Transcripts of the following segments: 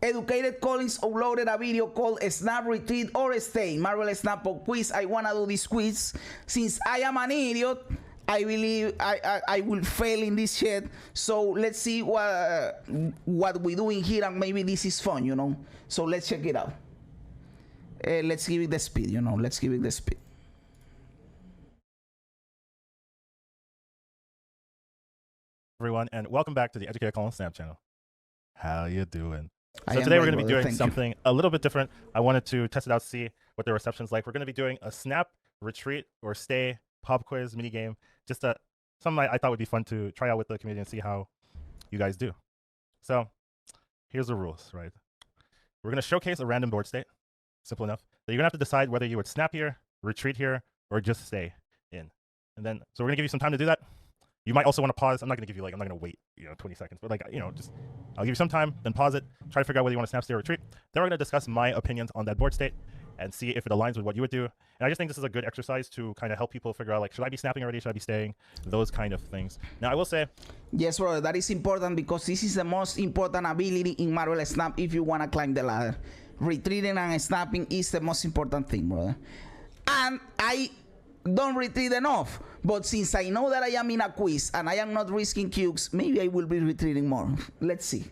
EducatedCollins uploaded a video called Snap, Retreat, or Stay. Marvel Snap Pop Quiz. I want to do this quiz. Since I am an idiot, I believe I will fail in this shit. So let's see what we're doing here, and maybe this is fun, you know. So let's check it out. Let's give it the speed, you know. Let's give it the speed. Everyone, and welcome back to the EducatedCollins Snap channel. How you doing? So today we're going to be doing something a little bit different. I wanted to test it out, see what the reception's like. We're going to be doing a snap, retreat, or stay pop quiz mini game. Just something I thought would be fun to try out with the community and see how you guys do. So here's the rules, right? We're going to showcase a random board state. Simple enough. Then you're going to have to decide whether you would snap here, retreat here, or just stay in. And then, so we're going to give you some time to do that. You might also want to pause. I'm not going to give you I'm not going to wait, 20 seconds, but I'll give you some time, then pause it, try to figure out whether you want to snap, stay, or retreat. Then we're going to discuss my opinions on that board state and see if it aligns with what you would do. And I just think this is a good exercise to kind of help people figure out, should I be snapping already? Should I be staying? Those kind of things. Now, I will say... Yes, brother, that is important because this is the most important ability in Marvel Snap if you want to climb the ladder. Retreating and snapping is the most important thing, brother. And I don't retreat enough, but since I know that I am in a quiz and I am not risking cubes, maybe I will be retreating more. Let's see.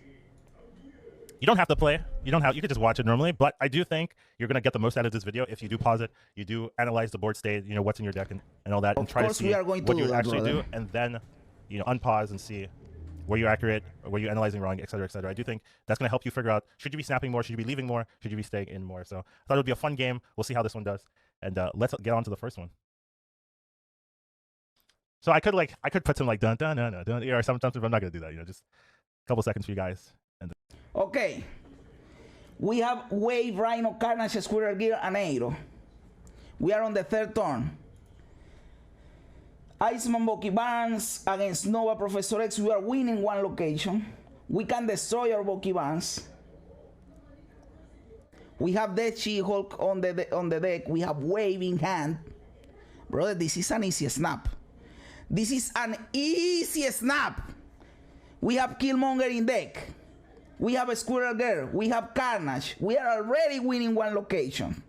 You don't have to play. You could just watch it normally, but I do think you're going to get the most out of this video if you do pause it, you do analyze the board state, what's in your deck and all that, and try to see what you actually do, and then, unpause and see where you're accurate, or where you're analyzing wrong, et cetera, et cetera. I do think that's going to help you figure out, should you be snapping more, should you be leaving more, should you be staying in more. So I thought it would be a fun game. We'll see how this one does, and let's get on to the first one. So I could put some dun dun dun dun or something, but I'm not gonna do that. Just a couple seconds for you guys. And okay, we have Wave, Rhino, Carnage, Squirrel Gear, and Aero. We are on the third turn. Iceman, Bucky Barnes against Nova, Professor X. We are winning one location. We can destroy our Bucky Barnes. We have Death She-Hulk on the deck. We have Wave in hand. Brother, this is an easy snap. This is an easy snap. We have Killmonger in deck. We have a Squirrel Girl. We have Carnage. We are already winning one location.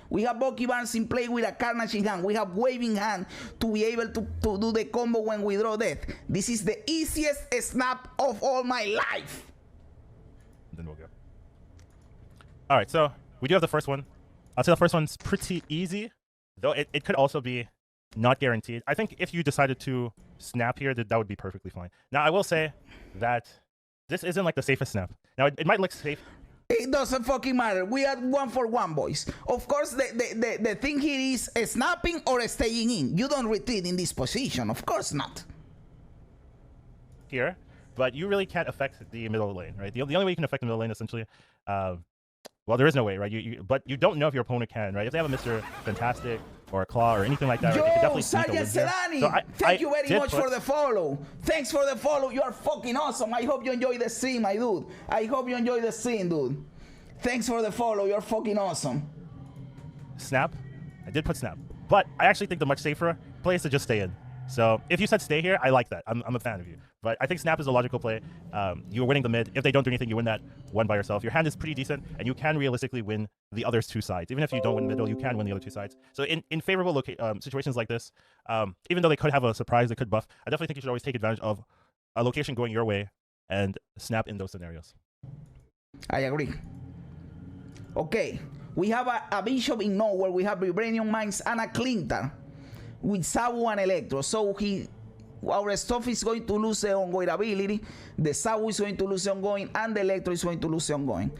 We have Bucky Barnes in play with a Carnage in hand. We have Wave in hand to be able to do the combo when we draw death. This is the easiest snap of all my life. Then we'll go. All right, so we do have the first one. I'll say the first one's pretty easy, though it could also be not guaranteed. I think if you decided to snap here, that would be perfectly fine. Now, I will say that this isn't the safest snap. Now, it might look safe. It doesn't fucking matter. We are 1-for-1, boys. Of course, the thing here is snapping or staying in. You don't retreat in this position. Of course not. Here, but you really can't affect the middle lane, right? The only way you can affect the middle lane, essentially, well, there is no way, right? But you don't know if your opponent can, right? If they have a Mr. Fantastic or a Claw or anything like that, right? They could definitely sneak a win here. So thank you very much for the follow. Thanks for the follow. You are fucking awesome. I hope you enjoy the stream, my dude. I hope you enjoy the stream, dude. Thanks for the follow. You're fucking awesome. Snap. I did put snap, but I actually think the much safer play is to just stay in. So if you said stay here, I like that. I'm a fan of you. But I think snap is a logical play. You're winning the mid. If they don't do anything, you win that one by yourself. Your hand is pretty decent, and you can realistically win the other two sides. Even if you don't win middle, you can win the other two sides. So in favorable situations like this, even though they could have a surprise, they could buff, I definitely think you should always take advantage of a location going your way and snap in those scenarios. I agree. Okay, we have a Bishop in nowhere. We have Vibranium Mines and a Clintar with Sabu and Electro. So our stuff is going to lose the ongoing ability, the Sabu is going to lose the ongoing, and the Electro is going to lose the ongoing.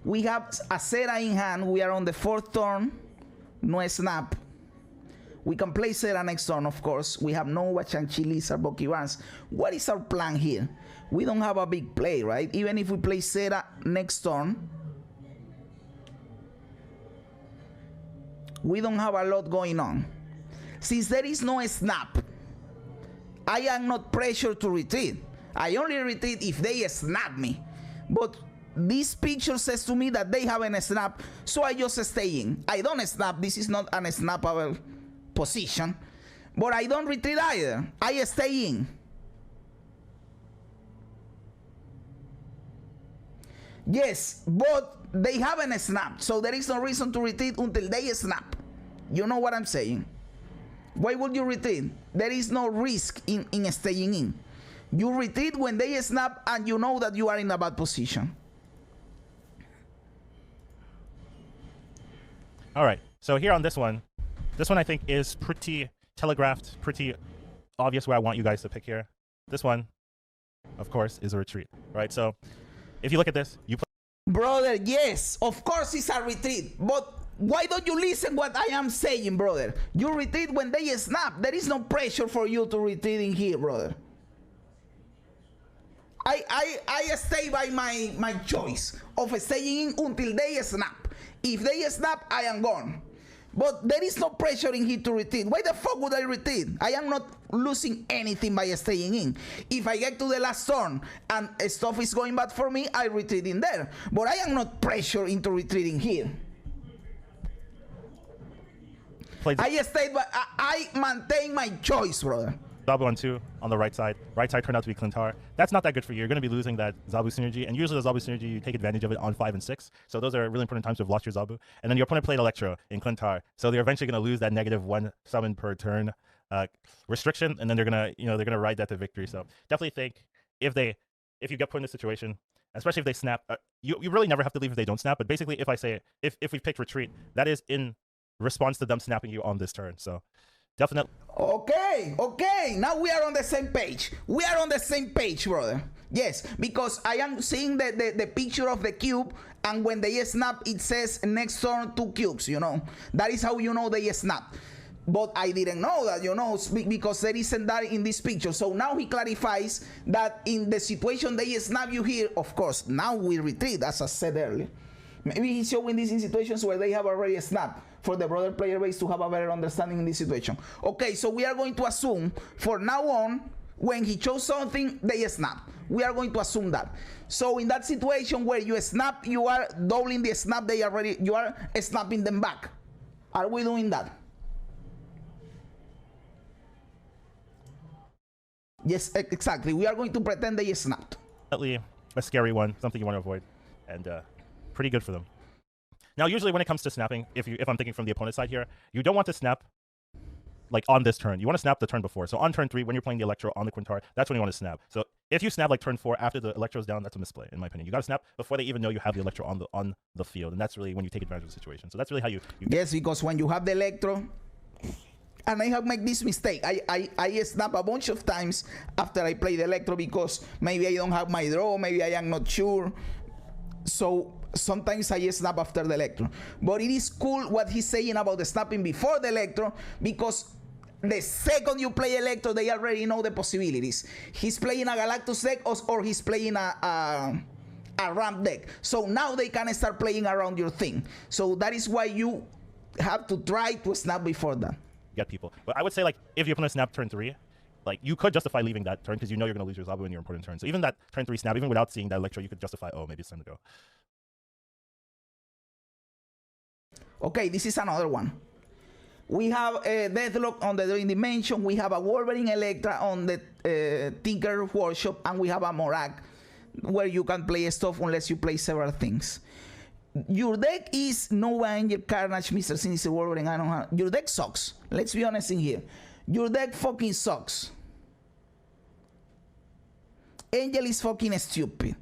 We have a Sera in hand. We are on the fourth turn. No snap. We can play Sera next turn, of course. We have Nova, Shang-Chi, Lizard, Bucky Barnes. What is our plan here? We don't have a big play, right? Even if we play Sera next turn, we don't have a lot going on. Since there is no snap, I am not pressured to retreat. I only retreat if they snap me. But this picture says to me that they haven't snapped, so I just stay in. I don't snap. This is not an snappable position. But I don't retreat either. I stay in. Yes, but they haven't snapped, so there is no reason to retreat until they snap. You know what I'm saying? Why would you retreat? There is no risk in staying in. You retreat when they snap and you know that you are in a bad position. All right, so here on this one I think is pretty telegraphed, pretty obvious where I want you guys to pick here. This one, of course, is a retreat, right? So if you look at this, you play. Brother, yes, of course it's a retreat, but why don't you listen what I am saying, brother? You retreat when they snap. There is no pressure for you to retreat in here, brother. I stay by my choice of staying in until they snap. If they snap, I am gone. But there is no pressure in here to retreat. Why the fuck would I retreat? I am not losing anything by staying in. If I get to the last turn and stuff is going bad for me, I retreat in there. But I am not pressured into retreating here. I stayed, but I maintain my choice, brother. Zabu on 2 on the right side. Right side turned out to be Clintar. That's not that good for you. You're going to be losing that Zabu synergy. And usually the Zabu synergy, you take advantage of it on 5 and 6. So those are really important times to have lost your Zabu. And then your opponent played Electro in Clintar. So they're eventually going to lose that -1 summon per turn restriction. And then they're going to ride that to victory. So definitely think if you get put in this situation, especially if they snap, you really never have to leave if they don't snap. But basically, if I say, if we picked retreat, that is in response to them snapping you on this turn. So definitely. Okay, now we are on the same page. We are on the same page, brother. Yes, because I am seeing the picture of the cube, and when they snap, it says next turn 2 cubes, you know. That is how you know they snap. But I didn't know that, you know, because there isn't that in this picture. So now he clarifies that in the situation they snap you here, of course, now we retreat, as I said earlier. Maybe he's showing this in situations where they have already snapped, for the broader player base to have a better understanding in this situation. Okay, so we are going to assume from now on, when he chose something, they snap. We are going to assume that. So in that situation where you snap, you are doubling the snap you are snapping them back. Are we doing that? Yes, exactly. We are going to pretend they snapped. Definitely a scary one, something you want to avoid, and pretty good for them. Now, usually when it comes to snapping, if I'm thinking from the opponent's side here, you don't want to snap like on this turn. You want to snap the turn before. So on turn 3, when you're playing the Electro on the Quintar, that's when you want to snap. So if you snap like turn 4 after the Electro's down, that's a misplay, in my opinion. You got to snap before they even know you have the Electro on the field, and that's really when you take advantage of the situation. So that's really how you yes, because when you have the Electro, and I have made this mistake. I snap a bunch of times after I play the Electro because maybe I don't have my draw, maybe I am not sure. So sometimes I snap after the Electro. But it is cool what he's saying about the snapping before the Electro, because the second you play Electro, they already know the possibilities. He's playing a Galactus deck or he's playing a ramp deck. So now they can start playing around your thing. So that is why you have to try to snap before that. Get people. But I would say, like, if your opponent snap turn 3, like, you could justify leaving that turn because you know you're going to lose your Zabu in your important turn. So even that turn 3 snap, even without seeing that Electro, you could justify, oh, maybe it's time to go. Okay, this is another one. We have a Deathlock on the Dream Dimension. We have a Wolverine Electra on the Tinker Workshop, and we have a Morag where you can play stuff unless you play several things. Your deck is Nova, Angel, Carnage, Mr. Sinister, Wolverine. I don't have. Your deck sucks. Let's be honest in here. Your deck fucking sucks. Angel is fucking stupid.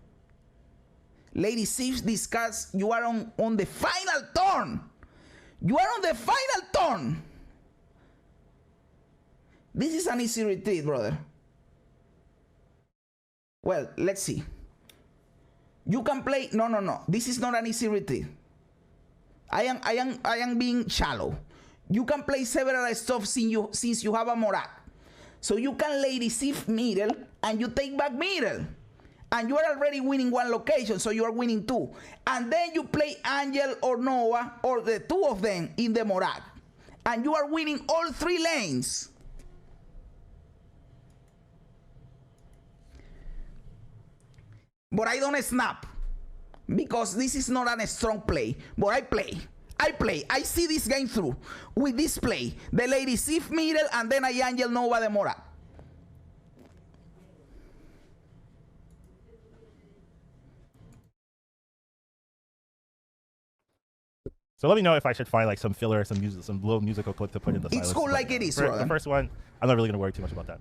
Lady Sif discards. You are on the final turn. You are on the final turn. This is an easy retreat, brother. Well, let's see. You can play. No. This is not an easy retreat. I am being shallow. You can play several stuff since you have a Morag. So you can Lady Sif middle and you take back middle. And you are already winning 1 location, so you are winning 2. And then you play Angel or Nova or the 2 of them in the Morag. And you are winning all 3 lanes. But I don't snap because this is not a strong play. But I play. I see this game through with this play. The Lady Sif middle and then I Angel Nova the Morag. So let me know if I should find like some filler, some little musical clip to put in the silence. It's cool like it is, for the first one, I'm not really going to worry too much about that.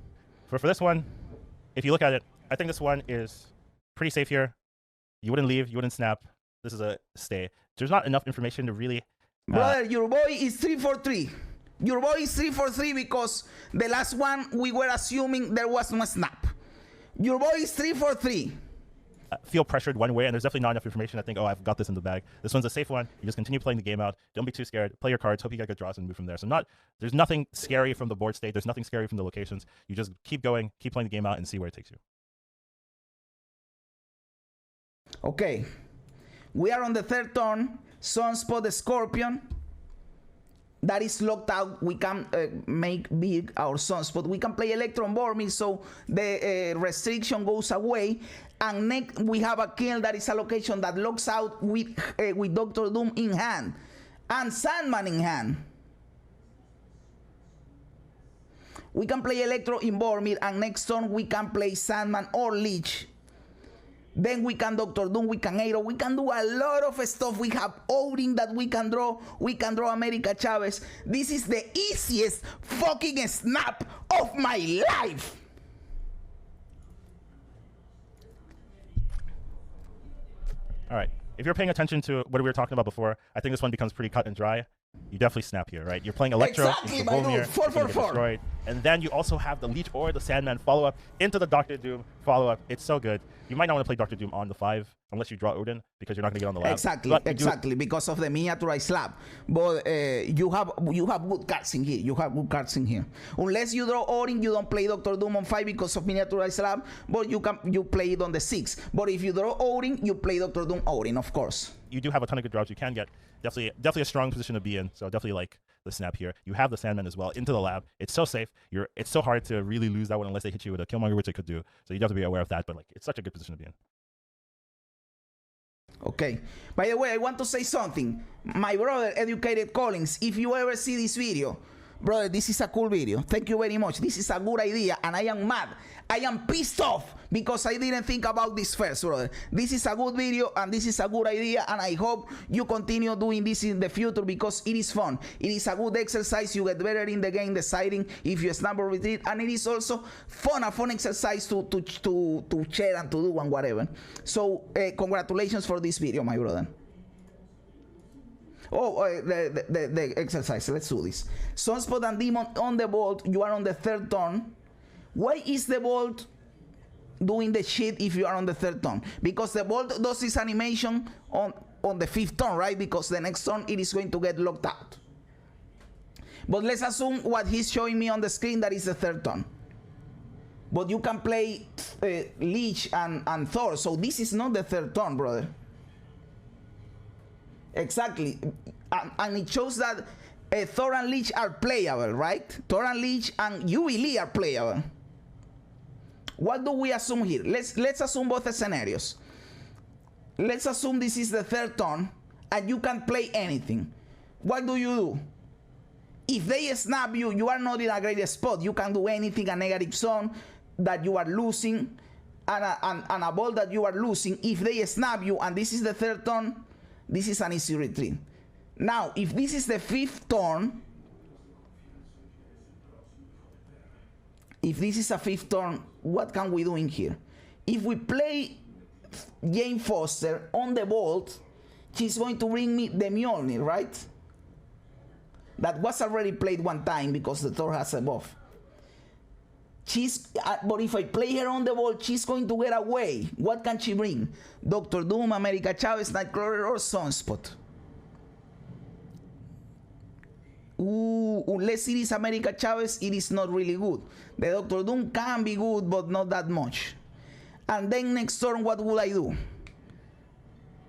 For this one, if you look at it, I think this one is pretty safe here. You wouldn't leave, you wouldn't snap. This is a stay. There's not enough information to really... Brother, your boy is 3-for-3. Your boy is 3-for-3 because the last one we were assuming there was no snap. Your boy is 3-for-3. Feel pressured one way, and there's definitely not enough information. I think, oh, I've got this in the bag. This one's a safe one. You just continue playing the game out. Don't be too scared. Play your cards. Hope you get good draws and move from there. So there's nothing scary from the board state. There's nothing scary from the locations. You just keep going, keep playing the game out, and see where it takes you. Okay. We are on the third turn. Sunspot the Scorpion. That is locked out. We can make big our Sunspot. We can play Electron Bormir, so the restriction goes away. And next we have a kill that is a location that locks out with Dr. Doom in hand and Sandman in hand. We can play Electro in Bormir, and next turn we can play Sandman or Leech. Then we can Dr. Doom, we can Aero, we can do a lot of stuff. We have Odin that we can draw America Chavez. This is the easiest fucking snap of my life. All right, if you're paying attention to what we were talking about before, I think this one becomes pretty cut and dry. You definitely snap here, right? You're playing Electro, exactly, my dude. 4-4-4. And then you also have the Leech or the Sandman follow-up into the Dr. Doom follow-up. It's so good. You might not want to play Dr. Doom on the 5 unless you draw Odin, because you're not going to get on the lab. Exactly, because of the miniaturized slab. But you have good cards in here. You have good cards in here. Unless you draw Odin, you don't play Dr. Doom on 5 because of miniaturized slab, but you play it on the 6. But if you draw Odin, you play Dr. Doom Odin, of course. You do have a ton of good drops you can get. Definitely a strong position to be in. So definitely like the snap here. You have the Sandman as well into the lab. It's so safe. It's so hard to really lose that one unless they hit you with a Killmonger, which they could do. So you have to be aware of that. But like, it's such a good position to be in. Okay. By the way, I want to say something. My brother, EducatedCollins, if you ever see this video, brother, this is a cool video. Thank you very much. This is a good idea, and I am mad. I am pissed off because I didn't think about this first, brother. This is a good video, and this is a good idea, and I hope you continue doing this in the future because it is fun. It is a good exercise. You get better in the game deciding if you snap or retreat, and it is also a fun exercise to share and to do and whatever. So congratulations for this video, my brother. The exercise. Let's do this. Sunspot and Demon on the vault. You are on the third turn. Why is the vault doing the shit if you are on the third turn? Because the vault does this animation on the 5th turn, right? Because the next turn it is going to get locked out. But let's assume what he's showing me on the screen, that is the third turn. But you can play Leech and Thor. So this is not the third turn, brother. Exactly. And it shows that Thor and Leech are playable, right? Thor and Leech and UV Lee are playable. What do we assume here? Let's assume both scenarios. Let's assume this is the third turn and you can play anything. What do you do? If they snap you, you are not in a great spot. You can do anything, a negative zone that you are losing and a ball that you are losing. If they snap you and this is the third turn, this is an easy retreat. Now, if this is the 5th turn, if this is a 5th turn, what can we do in here? If we play Jane Foster on the vault, she's going to bring me the Mjolnir, right? That was already played one time because the Thor has a buff. But if I play her on the vault, she's going to get away. What can she bring? Dr. Doom, America Chavez, Nightcrawler, or Sunspot? Unless it is America Chavez, it is not really good. The Dr. Doom can be good, but not that much. And then next turn, what would I do?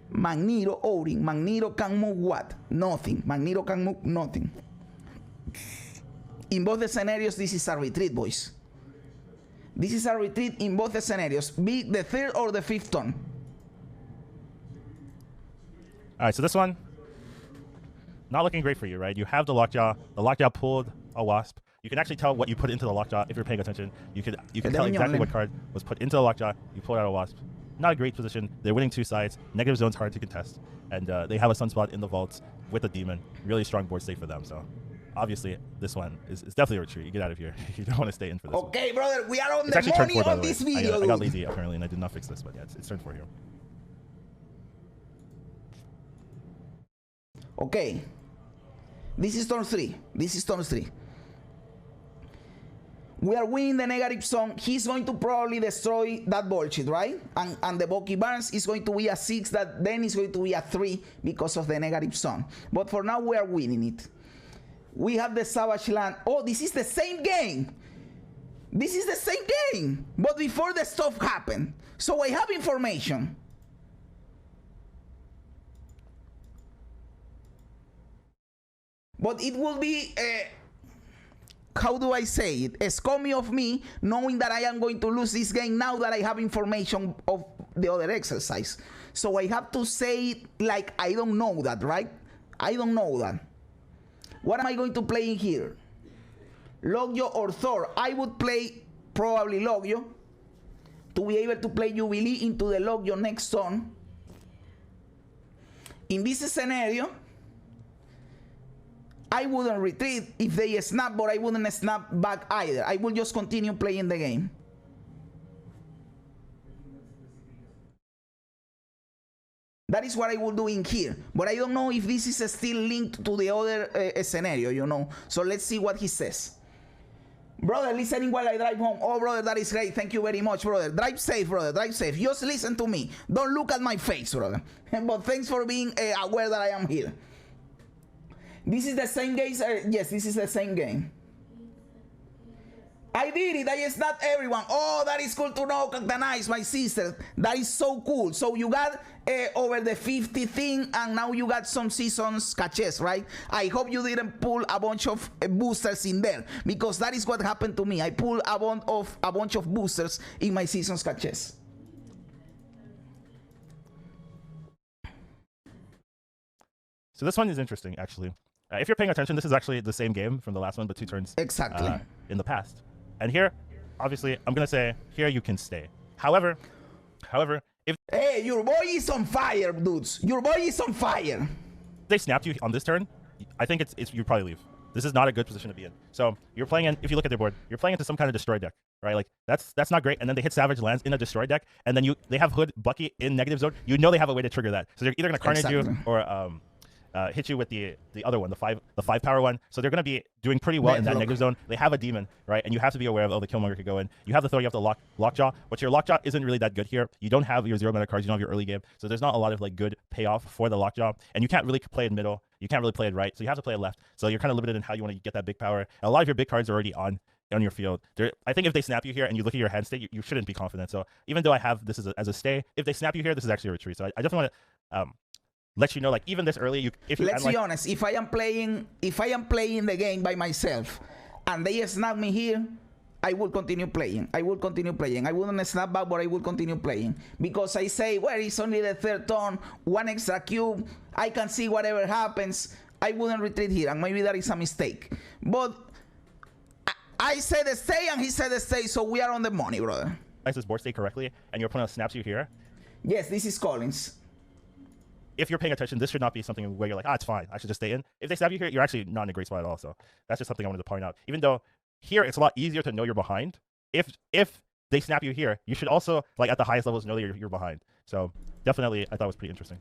Magneto, Odin. Magneto can move what? Nothing. Magneto can move nothing. In both the scenarios, this is a retreat, boys. This is a retreat in both the scenarios, be the 3rd or the 5th turn. All right, so this one, not looking great for you, right? You have the Lockjaw. The Lockjaw pulled a Wasp. You can actually tell what you put into the Lockjaw if you're paying attention. You can tell exactly what card was put into the Lockjaw. You pulled out a Wasp. not a great position. They're winning 2 sides. Negative zone's hard to contest. And they have a sunspot in the vaults with a demon. Really strong board state for them. So obviously, this one is definitely a retreat. You get out of here. You don't want to stay in for this Okay, one. brother, we are on It's the money on this video. I got lazy apparently, and I did not fix this, but yeah, it's turn 4 here. Okay. This is turn 3. This is turn 3. We are winning the negative zone. He's going to probably destroy that bullshit, right? And the Bucky Barnes is going to be a 6, that then is going to be a 3 because of the negative zone. But for now, we are winning it. We have the Savage Land. Oh, this is the same game. This is the same game. But before the stuff happened. So I have information. But it will be, how do I say it? A scummy of me knowing that I am going to lose this game now that I have information of the other exercise. So I have to say it like I don't know that, right? I don't know that. What am I going to play in here? Logio or Thor? I would play probably Logio to be able to play Jubilee into the Logio next turn. In this scenario, I wouldn't retreat if they snap, but I wouldn't snap back either. I will just continue playing the game. That is what I will do in here. But I don't know if this is still linked to the other scenario, you know. So let's see what he says. Brother, listening while I drive home. Oh, brother, that is great. Thank you very much, brother. Drive safe, brother. Drive safe. Just listen to me. Don't look at my face, brother. But thanks for being aware that I am here. This is the same game. Yes, this is the same game. I did it. I snapped everyone. Oh, that is cool to know. Nice, my sister. That is so cool. So you got over the 50 thing, and now you got some seasons catches, right? I hope you didn't pull a bunch of boosters in there, because that is what happened to me. I pulled a bunch of boosters in my seasons catches. So this one is interesting, actually. If you're paying attention, this is actually the same game from the last one, but 2 turns exactly in the past. And here, obviously, I'm gonna say here you can stay. However, if hey, your boy is on fire, dudes. Your boy is on fire. They snapped you on this turn, I think it's you probably leave. This is not a good position to be in. So you're playing in. If you look at their board, you're playing into some kind of destroy deck, right? Like that's not great. And then they hit Savage Lands in a destroy deck, and then they have Hood Bucky in negative zone. You know they have a way to trigger that. So they're either gonna carnage you or hit you with the other one, the five power one. So they're going to be doing pretty well in that negative zone. They have a demon, right? And you have to be aware of, the Killmonger could go in. You have the throw, you have the lockjaw, but your lockjaw isn't really that good here. You don't have your 0 mana cards, you don't have your early game. So there's not a lot of like good payoff for the lockjaw. And you can't really play it middle. You can't really play it right. So you have to play it left. So you're kind of limited in how you want to get that big power. And a lot of your big cards are already on your field. I think if they snap you here and you look at your hand state, you shouldn't be confident. So even though I have this as a stay, if they snap you here, this is actually a retreat. So I definitely want to let you know, like, even this early, let's be honest, if I am playing the game by myself and they snap me here, I will continue playing. I wouldn't snap back, but I will continue playing, because I say, well, it's only the 3rd turn, 1 extra cube, I can see whatever happens. I wouldn't retreat here, and maybe that is a mistake. But I said stay and he said stay, so we are on the money, brother. This board state correctly, and your opponent snaps you here. Yes, this is Collins. If you're paying attention, this should not be something where you're like, it's fine, I should just stay in. If they snap you here, you're actually not in a great spot at all. So that's just something I wanted to point out. Even though here it's a lot easier to know you're behind. If they snap you here, you should also, like, at the highest levels, know that you're behind. So definitely, I thought it was pretty interesting.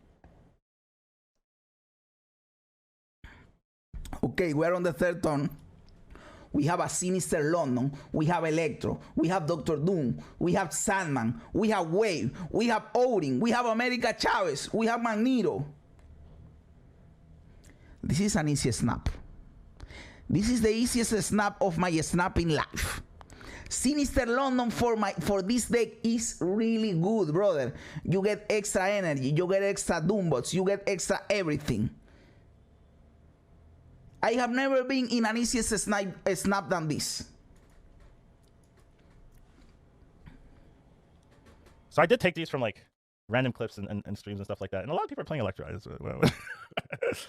Okay, we're on the 3rd turn. We have a Sinister London, we have Electro, we have Dr. Doom, we have Sandman, we have Wave, we have Odin, we have America Chavez, we have Magneto. This is an easy snap. This is the easiest snap of my snapping life. Sinister London for this deck is really good, brother. You get extra energy, you get extra Doombots, you get extra everything. I have never been in an easier snap than this. So I did take these from like random clips and streams and stuff like that, and a lot of people are playing Electra.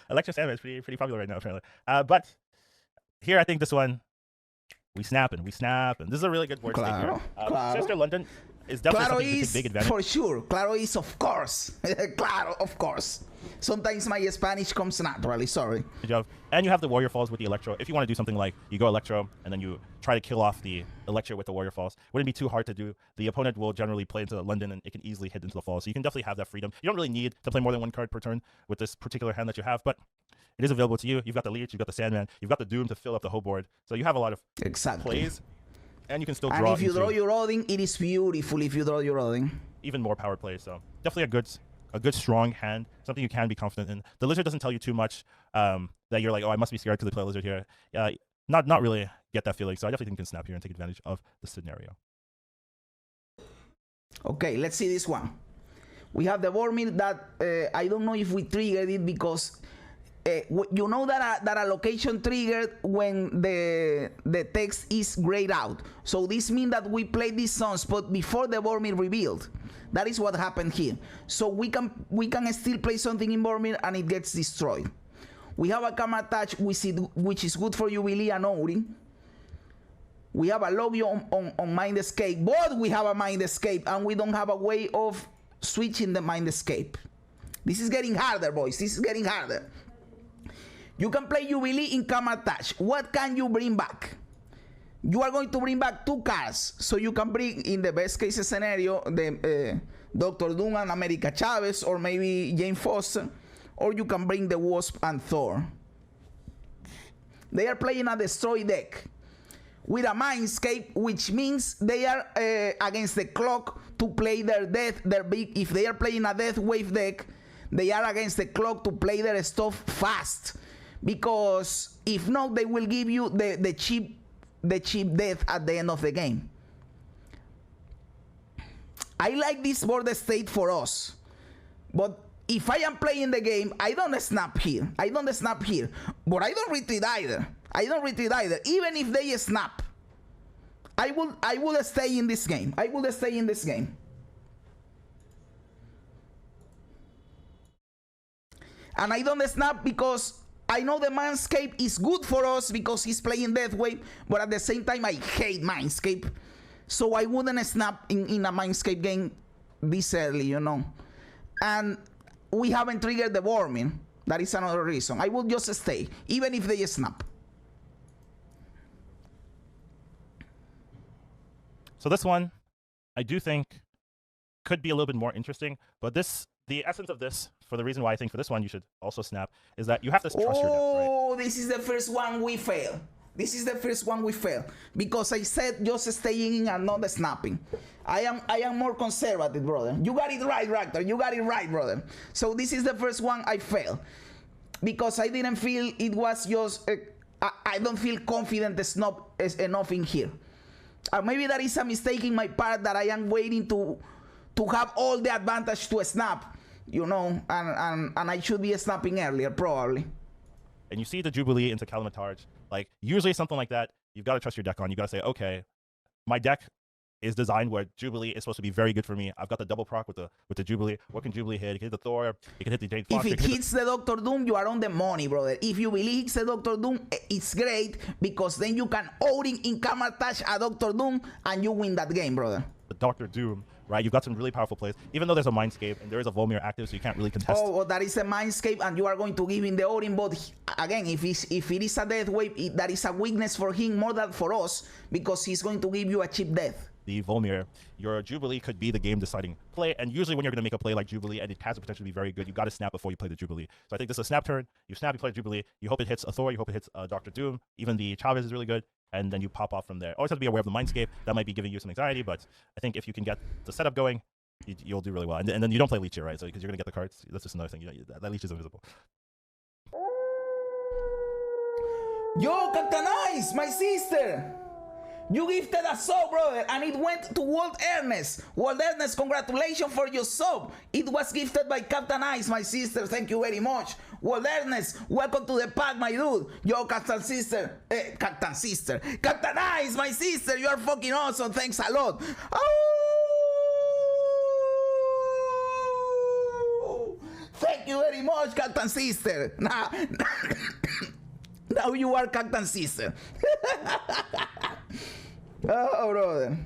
Electra Sandman is pretty popular right now, apparently. But here, I think this one, we snap, and this is a really good board state here. Sister London, is definitely Claro something you can is, take big advantage. for sure. Claro is, of course. Claro, of course. Sometimes my Spanish comes naturally, sorry. And you have the Warrior Falls with the Electro. If you want to do something like you go Electro and then you try to kill off the Electro with the Warrior Falls, wouldn't be too hard to do. The opponent will generally play into London and it can easily hit into the falls. So you can definitely have that freedom. You don't really need to play more than one card per turn with this particular hand that you have, but it is available to you. You've got the Leech, you've got the Sandman, you've got the Doom to fill up the whole board. So you have a lot of plays, and you can still draw. And if you draw your Odin, it is beautiful if you draw your Odin. Even more power plays, so definitely a good strong hand, something you can be confident in. The Lizard doesn't tell you too much that you're like, oh, I must be scared because they play a Lizard here. Not really get that feeling, so I definitely think you can snap here and take advantage of the scenario. Okay, let's see this one. We have the Vormir that I don't know if we triggered it because you know that a location triggered when the text is grayed out. So this means that we played this sunspot before the Vormir revealed. That is what happened here. So we can still play something in Vormir and it gets destroyed. We have a camera touch which is good for Jubilee and Ori. We have a Logio on Mind Escape, but we have a Mind Escape and we don't have a way of switching the Mind Escape. This is getting harder, boys. This is getting harder. You can play Jubilee in camera touch. What can you bring back? You are going to bring back 2 cards. So you can bring, in the best case scenario, the Dr. Doom and America Chavez, or maybe Jane Foster, or you can bring the Wasp and Thor. They are playing a destroy deck with a Mindscape, which means they are against the clock to play their death, their big. If they are playing a death wave deck, they are against the clock to play their stuff fast. Because if not, they will give you the cheap death at the end of the game. I like this board state for us, but if I am playing the game, I don't snap here. I don't snap here, but I don't retreat either. I don't retreat either. Even if they snap, I will stay in this game. I will stay in this game. And I don't snap because I know the Mindscape is good for us because he's playing Deathwave, but at the same time I hate Mindscape. So I wouldn't snap in a Mindscape game this early, you know. And we haven't triggered the Vormir. That is another reason. I will just stay, even if they snap. So this one, I do think, could be a little bit more interesting, but the essence of this, for the reason why I think for this one you should also snap, is that you have to trust your deck, right? Oh, this is the first one we fail. This is the first one we fail because I said just staying in and not snapping. I am more conservative, brother. You got it right, Raptor. You got it right, brother. So this is the first one I failed because I didn't feel it was just. I don't feel confident enough in here. Maybe that is a mistake in my part that I am waiting to have all the advantage to snap, you know, and I should be snapping earlier, probably. And you see the Jubilee into Kalamatarj, like usually something like that, you've got to trust your deck on. You got to say, okay, my deck is designed where Jubilee is supposed to be very good for me. I've got the double proc with the Jubilee. What can Jubilee hit? It can hit the Thor. It can hit the Jade Foster. If it hits the Dr. Doom, you are on the money, brother. If you believe hits the Dr. Doom, it's great because then you can Odin in Kamar-Taj a Dr. Doom and you win that game, brother. The Dr. Doom, right? You've got some really powerful plays. Even though there's a Mindscape and there is a Volmir active, so you can't really contest. Oh, well, that is a Mindscape and you are going to give him the Odin, but again, if it is a death wave, that is a weakness for him more than for us because he's going to give you a cheap death. The Volmir, your Jubilee could be the game-deciding play, and usually when you're going to make a play like Jubilee and it has the potential to be very good, you got to snap before you play the Jubilee. So I think this is a snap turn. You snap, you play Jubilee. You hope it hits a Thor. You hope it hits Dr. Doom. Even the Chavez is really good, and then you pop off from there. Always have to be aware of the Mindscape. That might be giving you some anxiety, but I think if you can get the setup going, you'll do really well. And then you don't play Leech here, right? So because you're going to get the cards. That's just another thing. You know, that Leech is invisible. Yo, Captain Ice, my sister! You gifted a sub, brother, and it went to Walt Ernest. Walt Ernest, congratulations for your sub. It was gifted by Captain Ice, my sister. Thank you very much. Walt Ernest, welcome to the pack, my dude. Yo, Captain Ice, my sister. You are fucking awesome. Thanks a lot. Oh, thank you very much, Captain Sister. Now you are Captain Sister. Oh, brother.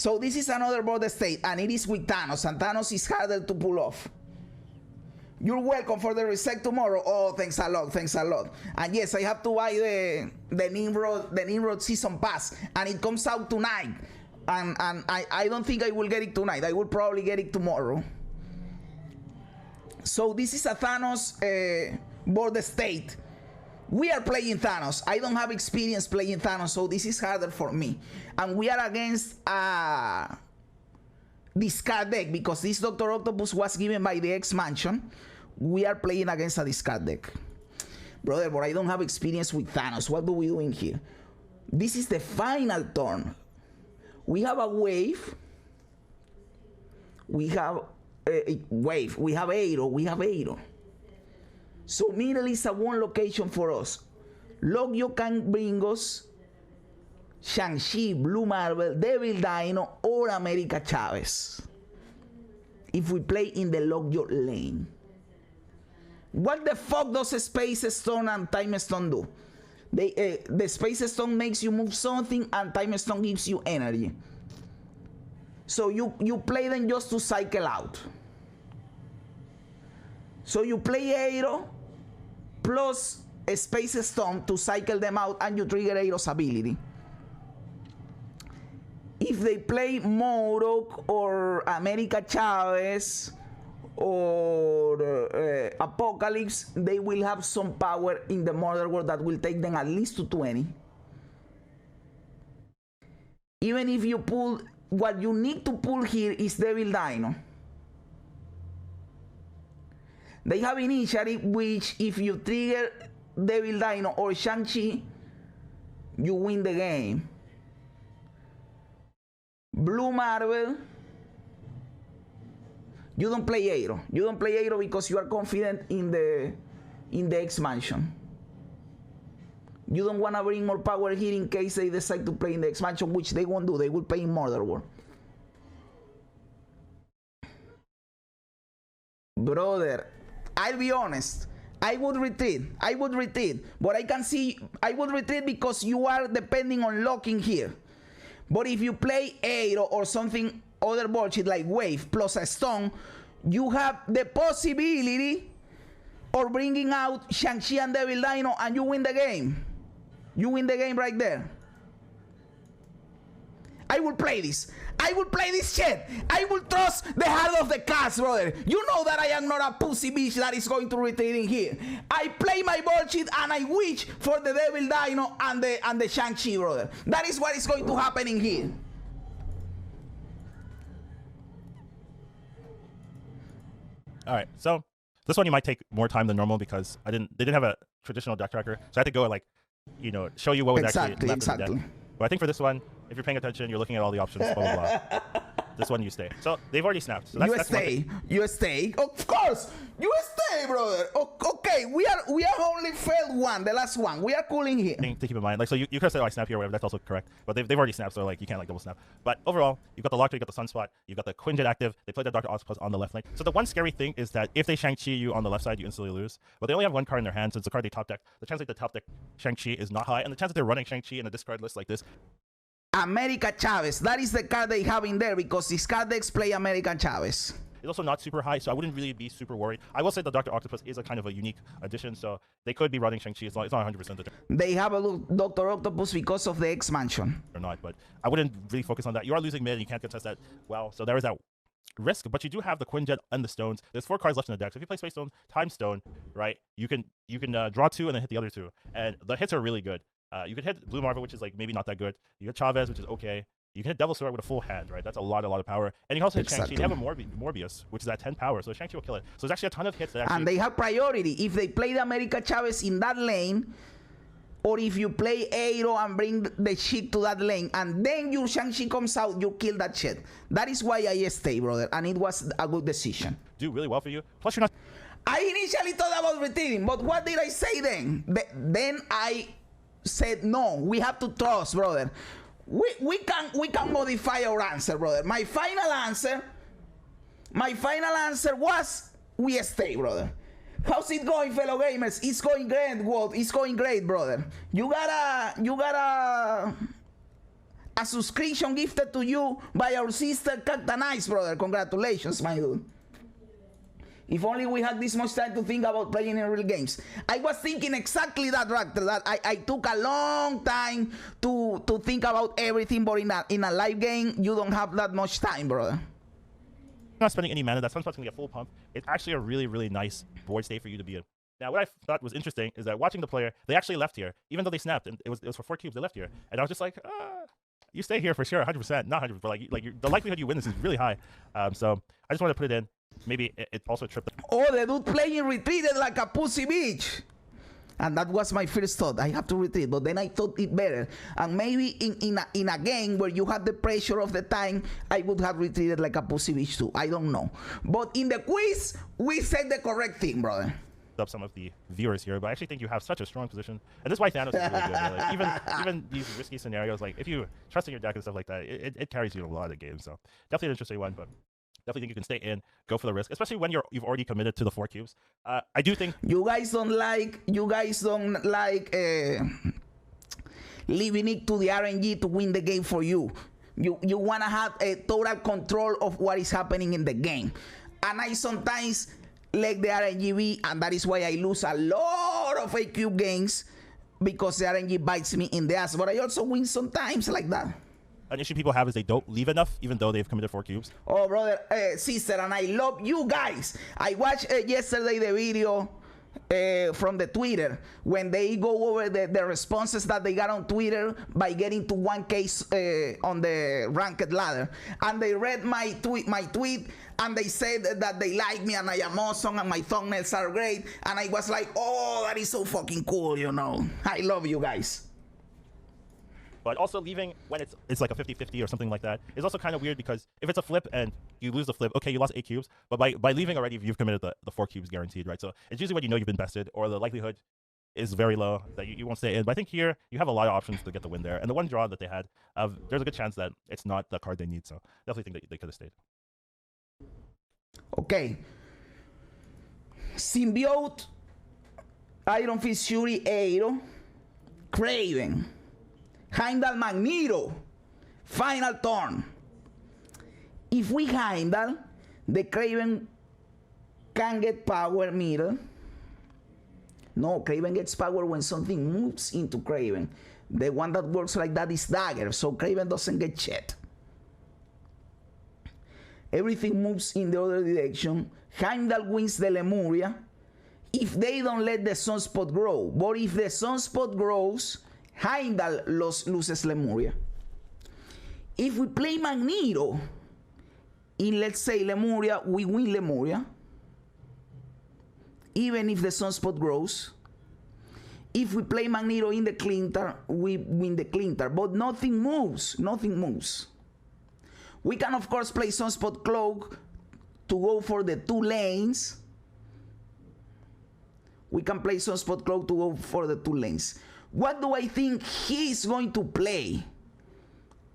So this is another border state, and it is with Thanos, and Thanos is harder to pull off. You're welcome for the reset tomorrow. Oh, thanks a lot, thanks a lot. And yes, I have to buy the Nimrod season pass, and it comes out tonight. And I don't think I will get it tonight. I will probably get it tomorrow. So this is a Thanos border state. We are playing Thanos. I don't have experience playing Thanos, so this is harder for me. And we are against a discard deck because this Dr. Octopus was given by the X-Mansion. We are playing against a discard deck. Brother, but I don't have experience with Thanos. What do we do in here? This is the final turn. We have a wave. We have a wave. We have Aero. We have Aero. So middle is a one location for us. Logio can bring us Shang-Chi, Blue Marvel, Devil Dino, or America Chavez. If we play in the Logio lane. What the fuck does a Space Stone and Time Stone do? The Space Stone makes you move something, and Time Stone gives you energy. So you play them just to cycle out. So you play Aero plus a Space Stone to cycle them out, and you trigger Aero's ability. If they play MODOK or America Chavez or Apocalypse, they will have some power in the Murder World that will take them at least to 20. Even if you pull, what you need to pull here is Devil Dino. They have initiative, which if you trigger Devil Dino or Shang-Chi, you win the game. Blue Marvel, you don't play Aero. You don't play Aero because you are confident in the X-Mansion. You don't want to bring more power here in case they decide to play in the X-Mansion, which they won't do. They will play in Murder World. Brother, I'll be honest. I would retreat. I would retreat. But I can see I would retreat because you are depending on locking here. But if you play Aero or something other bullshit like Wave plus a Stone, you have the possibility of bringing out Shang-Chi and Devil Dino, and you win the game. You win the game right there. I will play this. I will play this shit. I will trust the heart of the cards, brother. You know that I am not a pussy bitch that is going to retreat in here. I play my bullshit and I wish for the Devil Dino and the Shang-Chi, brother. That is what is going to happen in here. All right, so this one you might take more time than normal because they didn't have a traditional deck tracker, so I had to go like, show you what was actually left in the deck. But I think for this one, if you're paying attention, you're looking at all the options, blah, blah, blah. This one you stay. So they've already snapped. So you stay. You stay. Of course. You stay, brother. Okay, we are only failed one, the last one. We are cooling here. To keep in mind. Like, so you could have said, oh, I snap here or whatever. That's also correct. But they've already snapped, so like you can't like double snap. But overall, you've got the Lockjaw, you've got the Sunspot, you've got the Quinjet active. They played the Dr. Octopus on the left lane. So the one scary thing is that if they Shang-Chi you on the left side, you instantly lose. But they only have one card in their hand, so it's a card they top deck. The chance that the top deck Shang-Chi is not high, and the chance that they're running Shang-Chi in a discard list like this. America Chavez. That is the card they have in there because these card decks play American Chavez. It's also not super high, so I wouldn't really be super worried. I will say the Dr. Octopus is a kind of a unique addition, so they could be running Shang-Chi. It's not 100%. They have a Dr. Octopus because of the X-Mansion. Or not, but I wouldn't really focus on that. You are losing mid, and you can't contest that well, so there is that risk, but you do have the Quinjet and the Stones. There's 4 cards left in the deck, so if you play Space Stone, Time Stone, right, you can draw 2 and then hit the other 2, and the hits are really good. You could hit Blue Marvel, which is like maybe not that good. You hit Chavez, which is okay. You can hit Devil Sword with a full hand, right? That's a lot of power. And you can also hit Shang-Chi. They have a Morbius, which is at 10 power, so Shang-Chi will kill it. So there's actually a ton of hits that actually... And they have priority. If they play the America Chavez in that lane, or if you play Aero and bring the shit to that lane, and then your Shang-Chi comes out, you kill that shit. That is why I stay, brother, and it was a good decision. Do really well for you. Plus, you're not... I initially thought about retreating, but what did I say then? Then I said, no, we have to trust, brother. We can modify our answer, brother. My final answer was we stay, brother. How's it going, fellow gamers? It's going great, Walt. It's going great, brother. You got a a subscription gifted to you by our sister Cactanais, brother. Congratulations, my dude. If only we had this much time to think about playing in real games. I was thinking exactly that, Raptor, that I took a long time to think about everything, but in a live game, you don't have that much time, brother. Not spending any mana, that Sunspot's gonna get full pump. It's actually a really, really nice board state for you to be in. Now, what I thought was interesting is that watching the player, they actually left here, even though they snapped, and it was for 4 cubes, they left here. And I was just like, you stay here for sure, 100%, not 100%, but the likelihood you win this is really high. So I just wanted to put it in. Maybe it also tripped. Oh, the dude playing retreated like a pussy bitch. And that was my first thought. I have to retreat, but then I thought it better. And maybe in a game where you had the pressure of the time, I would have retreated like a pussy bitch too. I don't know. But in the quiz, we said the correct thing, brother. Up some of the viewers here, but I actually think you have such a strong position, and this is why Thanos is really good. Like, even these risky scenarios, like if you trust in your deck and stuff like that, it carries you in a lot of games. So definitely an interesting one, but definitely think you can stay in, go for the risk, especially when you've already committed to the 4 cubes. I do think you guys don't like leaving it to the RNG to win the game for you. You wanna have a total control of what is happening in the game, and I sometimes let the RNG be, and that is why I lose a lot of AQ games, because the RNG bites me in the ass. But I also win sometimes like that. An issue people have is they don't leave enough, even though they've committed 4 cubes. Oh, brother, sister, and I love you guys. I watched yesterday the video from the Twitter when they go over the responses that they got on Twitter by getting to 1K on the ranked ladder, and they read my tweet, and they said that they like me and I am awesome and my thumbnails are great, and I was like, oh, that is so fucking cool, you know. I love you guys. But also leaving when it's like a 50-50 or something like that is also kind of weird, because if it's a flip and you lose the flip, okay, you lost 8 cubes, but by leaving already, you've committed the 4 cubes guaranteed, right? So it's usually when you know you've been bested, or the likelihood is very low that you won't stay in. But I think here you have a lot of options to get the win there, and the one draw that they had, there's a good chance that it's not the card they need. So definitely think that they could have stayed. Okay. Symbiote, Iron Fist, Shuri, Aero, Craven, Heimdall, Magneto, final turn. If we Heimdall, the Craven can get power middle. No, Craven gets power when something moves into Craven. The one that works like that is Dagger, so Craven doesn't get shit. Everything moves in the other direction. Heimdall wins the Lemuria if they don't let the Sunspot grow. But if the Sunspot grows, Heimdall loses Lemuria. If we play Magneto in, let's say, Lemuria, we win Lemuria, even if the Sunspot grows. If we play Magneto in the Clintar, we win the Clintar, but nothing moves. Nothing moves. We can, of course, play Sunspot Cloak to go for the 2 lanes. We can play Sunspot Cloak to go for the 2 lanes. What do I think he's going to play?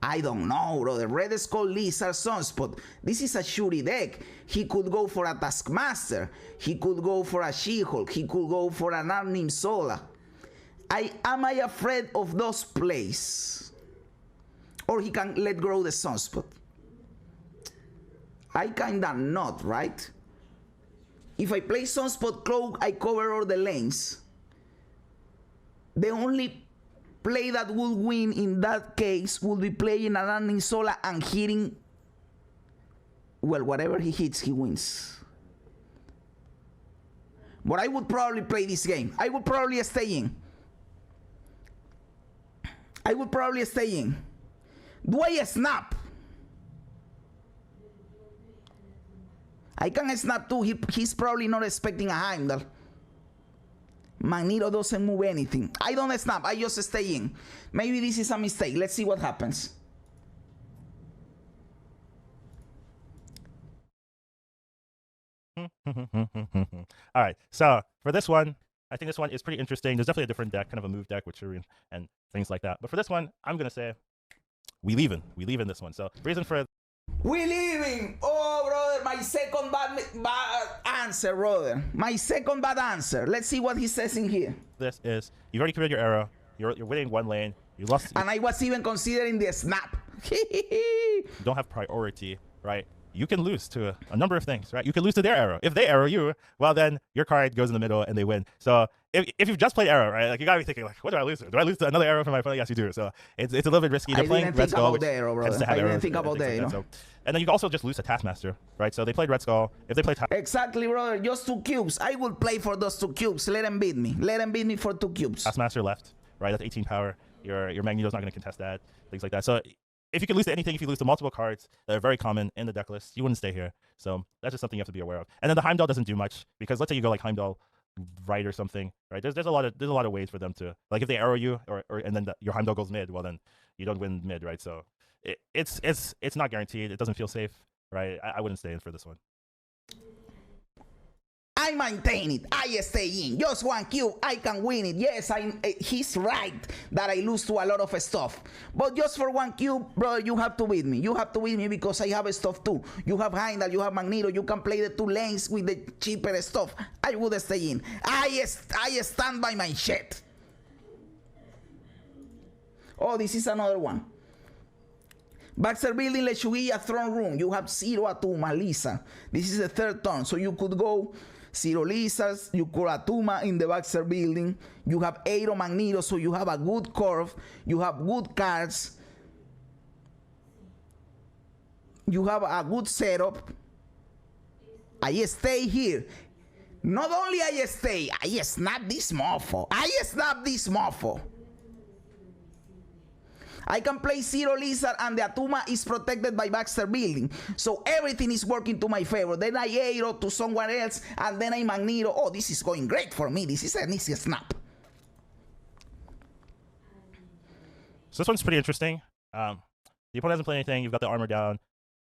I don't know, bro. The Red Skull, Lizard, Sunspot. This is a Shuri deck. He could go for a Taskmaster. He could go for a She-Hulk. He could go for an Arnim Sola. Am I afraid of those plays? Or he can let grow the Sunspot. I kinda not, right? If I play Sunspot Cloak, I cover all the lanes. The only play that would win in that case would be playing an Arnim Sola and hitting, well, whatever he hits, he wins. But I would probably play this game. I would probably stay in. I would probably stay in. Do I snap? I can snap too. He's probably not expecting a Heimdall. Magneto doesn't move anything. I don't snap. I just stay in. Maybe this is a mistake. Let's see what happens. All right. So for this one, I think this one is pretty interesting. There's definitely a different deck, kind of a move deck with Shuri and things like that. But for this one, I'm going to say we leave in this one. So reason for we leaving. Oh, brother, my second bad answer, brother. My second bad answer. Let's see what he says in here. This is, you've already committed your arrow. You're winning 1 lane. You lost. And I was even considering the snap. You don't have priority, right? You can lose to a number of things, right? You can lose to their arrow. If they arrow you, well, then your card goes in the middle and they win. So if you've just played arrow, right, like you gotta be thinking, like, what do I lose to? Do I lose to another arrow from my opponent? Yes, you do. So it's a little bit risky. They're playing Red Skull, which tends to have arrows. I didn't think about that, you know. And then you can also just lose to Taskmaster, right? So they played Red Skull. If they play exactly, brother. Just 2 cubes. I will play for those 2 cubes. Let them beat me. Let them beat me for 2 cubes. Taskmaster left, right? That's 18 power. Your Magneto's not going to contest that. Things like that. So if you can lose to anything, if you lose to multiple cards that are very common in the deck list, you wouldn't stay here. So that's just something you have to be aware of. And then the Heimdall doesn't do much because let's say you go like Heimdall right or something, right? There's a lot of ways for them to, like, if they arrow you or and then your Heimdall goes mid, well then you don't win mid, right? So it's not guaranteed. It doesn't feel safe, right? I wouldn't stay in for this one. I maintain it. I stay in. Just 1 cube, I can win it. Yes, he's right that I lose to a lot of stuff. But just for 1 cube, brother, you have to beat me. You have to beat me because I have stuff too. You have Heimdall, you have Magneto. You can play the 2 lanes with the cheaper stuff. I would stay in. I stand by my shit. Oh, this is another one. Baxter Building, Lechuguilla, Throne Room. You have 0 Atuma, Lisa. This is the 3rd turn, so you could go 0 Lizards, you could Atuma in the Baxter Building. You have 8 Magneto, so you have a good curve. You have good cards. You have a good setup. I stay here. Not only I stay, I snap this mofo. I snap this mofo. I can play 0 Lizard and the Atuma is protected by Baxter Building. So everything is working to my favor. Then I arrow to someone else and then I Magneto. Oh, this is going great for me. This is an easy snap. So this one's pretty interesting. The opponent hasn't played anything. You've got the armor down,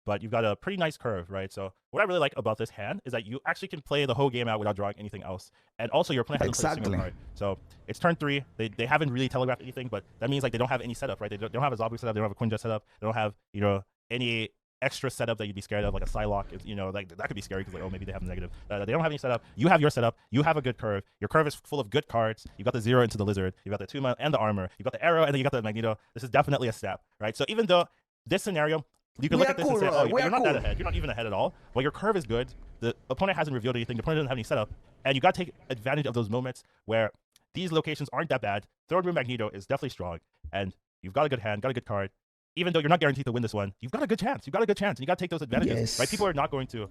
but you've got a pretty nice curve, right? So what I really like about this hand is that you actually can play the whole game out without drawing anything else. And also your opponent hasn't played a single card. So it's turn 3. They haven't really telegraphed anything, but that means like they don't have any setup, right? They don't have a Zombie setup. They don't have a Quinjet setup. They don't have, you know, any extra setup that you'd be scared of, like a Psylocke. You know, like that could be scary because like, oh, maybe they have negative. They don't have any setup. You have your setup. You have a good curve. Your curve is full of good cards. You've got the 0 into the Lizard. You've got the Atuma and the armor. You've got the arrow, and then you got the Magneto. This is definitely a step, right? So even though this scenario, you can look at this and say, oh, you're not that ahead. You're not even ahead at all. Well, your curve is good. The opponent hasn't revealed anything. The opponent doesn't have any setup. And you got to take advantage of those moments where these locations aren't that bad. Third Room Magneto is definitely strong. And you've got a good hand, got a good card. Even though you're not guaranteed to win this one, you've got a good chance. You've got a good chance. And you got to take those advantages, right? People are not going to,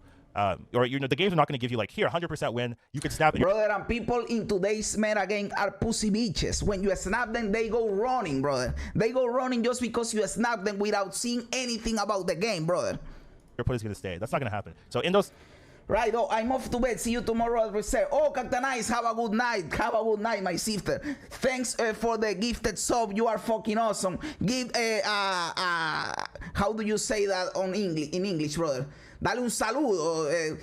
or you know, the games are not going to give you like, here, 100% win. You can snap it. Brother, and people in today's meta game are pussy bitches. When you snap them, they go running, brother. They go running just because you snap them without seeing anything about the game, brother. Your opponent's going to stay. That's not going to happen. So in those... Right, oh, I'm off to bed. See you tomorrow at reserve. Oh, Captain Ice, have a good night. Have a good night, my sister. Thanks for the gifted sub. You are fucking awesome. Give how do you say that in English, brother? Dale un saludo.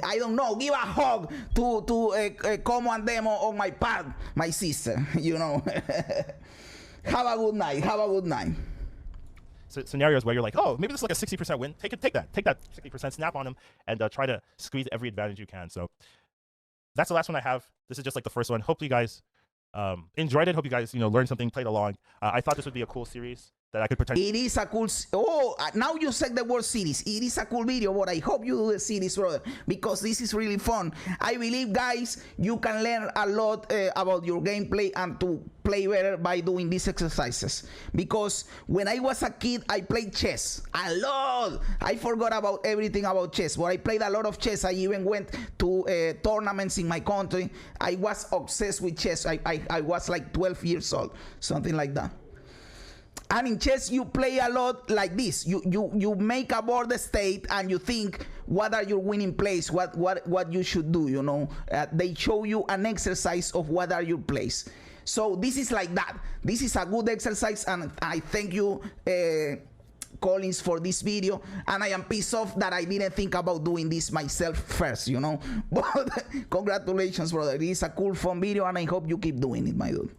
I don't know. Give a hug to Como and Demo on my pad, my sister. You know. Have a good night. Have a good night. Scenarios where you're like, oh, maybe this is like a 60% win. Take that 60%, snap on them, and try to squeeze every advantage you can. So that's the last one I have. This is just like the first one. Hope you guys enjoyed it. Hope you guys, you know, learned something, played along. I thought this would be a cool series that I could potentially... It is a cool... Oh, now you said the word series. It is a cool video, but I hope you do the series, brother, because this is really fun. I believe, guys, you can learn a lot about your gameplay and to play better by doing these exercises. Because when I was a kid, I played chess a lot. I forgot about everything about chess, but I played a lot of chess. I even went to tournaments in my country. I was obsessed with chess. I was like 12 years old, something like that. And in chess, you play a lot like this. You make a board state and you think, what are your winning plays? What you should do, you know? They show you an exercise of what are your plays. So this is like that. This is a good exercise, and I thank you, Collins, for this video. And I am pissed off that I didn't think about doing this myself first, you know? But congratulations, brother. It is a cool, fun video, and I hope you keep doing it, my dude.